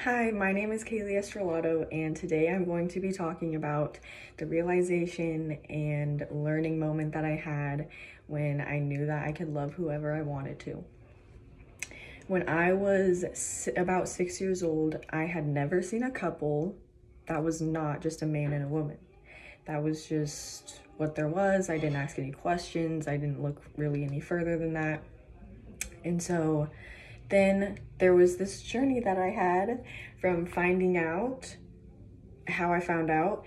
Hi, my name is Kaylee Estrelato, and today I'm going to be talking about the realization and learning moment that I had when I knew that I could love whoever I wanted to. When I was about 6 years old, I had never seen a couple that was not just a man and a woman. That was just what there was. I didn't ask any questions. I didn't look really any further than that. And so then there was this journey that I had from finding out how I found out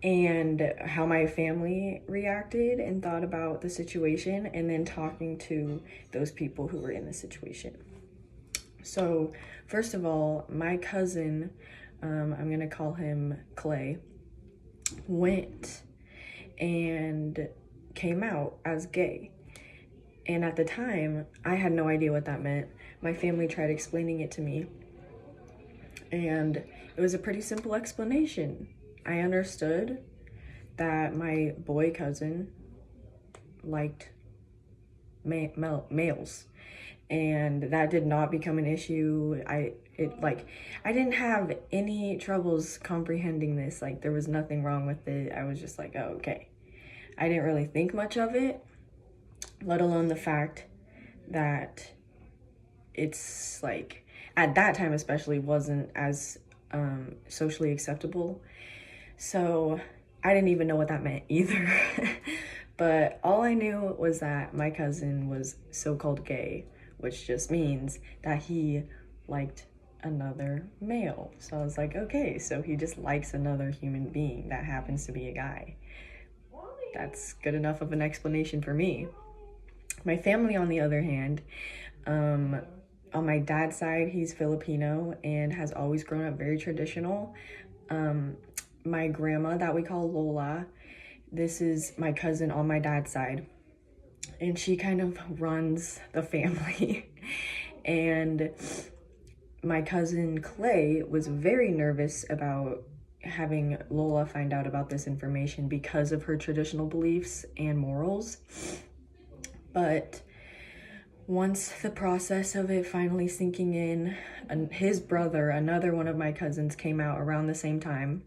and how my family reacted and thought about the situation, and then talking to those people who were in the situation. So, first of all, my cousin, I'm gonna call him Clay, went and came out as gay. And at the time, I had no idea what that meant. My family tried explaining it to me, and it was a pretty simple explanation. I understood that my boy cousin liked males, and that did not become an issue. I didn't have any troubles comprehending this. Like, there was nothing wrong with it. I was just like, oh, okay. I didn't really think much of it, let alone the fact that it's like, at that time especially, wasn't as socially acceptable. So I didn't even know what that meant either. But all I knew was that my cousin was so-called gay, which just means that he liked another male. So I was like, okay, so he just likes another human being that happens to be a guy. That's good enough of an explanation for me. My family, on the other hand, on my dad's side, he's Filipino and has always grown up very traditional. My grandma, that we call Lola, this is my cousin on my dad's side, and she kind of runs the family. And my cousin Clay was very nervous about having Lola find out about this information because of her traditional beliefs and morals. But once the process of it finally sinking in, his brother, another one of my cousins, came out around the same time.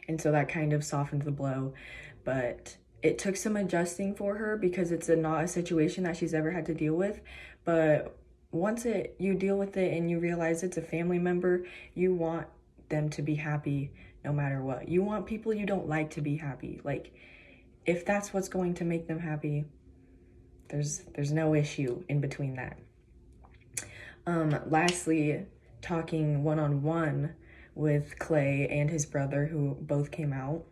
And so that kind of softened the blow. But it took some adjusting for her because it's not a situation that she's ever had to deal with. But once you deal with it and you realize it's a family member, you want them to be happy no matter what. You want people you don't like to be happy. Like, if that's what's going to make them happy, there's no issue in between that. Lastly, talking one-on-one with Clay and his brother, who both came out,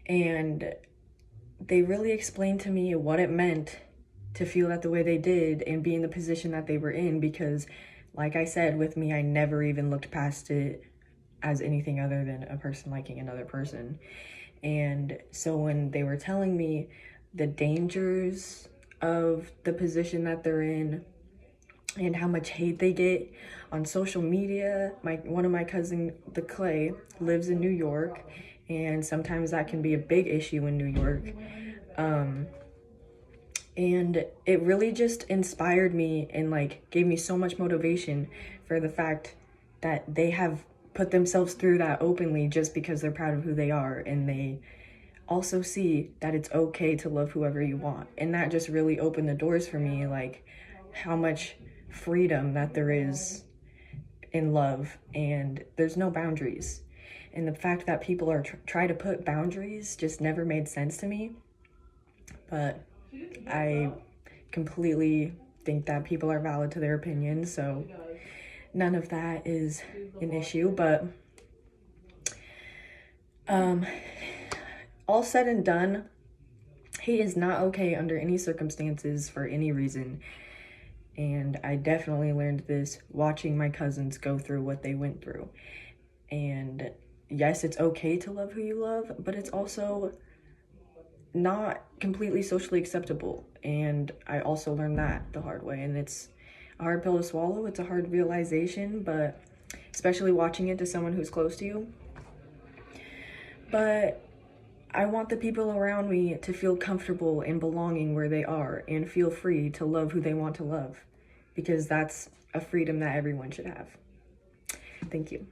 and they really explained to me what it meant to feel that the way they did and be in the position that they were in, because like I said, with me, I never even looked past it as anything other than a person liking another person. And so when they were telling me the dangers of the position that they're in and how much hate they get on social media, one of my cousin, the Clay, lives in New York, and sometimes that can be a big issue in New York. And it really just inspired me and gave me so much motivation for the fact that they have put themselves through that openly just because they're proud of who they are, and they also see that it's okay to love whoever you want. And that just really opened the doors for me, how much freedom that there is in love, and there's no boundaries. And the fact that people are try to put boundaries just never made sense to me. But I completely think that people are valid to their opinions, so none of that is an issue. But all said and done, he is not okay under any circumstances for any reason. And I definitely learned this watching my cousins go through what they went through. And yes, it's okay to love who you love, but it's also not completely socially acceptable. And I also learned that the hard way. And it's a hard pill to swallow. It's a hard realization, but especially watching it to someone who's close to you. But I want the people around me to feel comfortable and belonging where they are and feel free to love who they want to love, because that's a freedom that everyone should have. Thank you.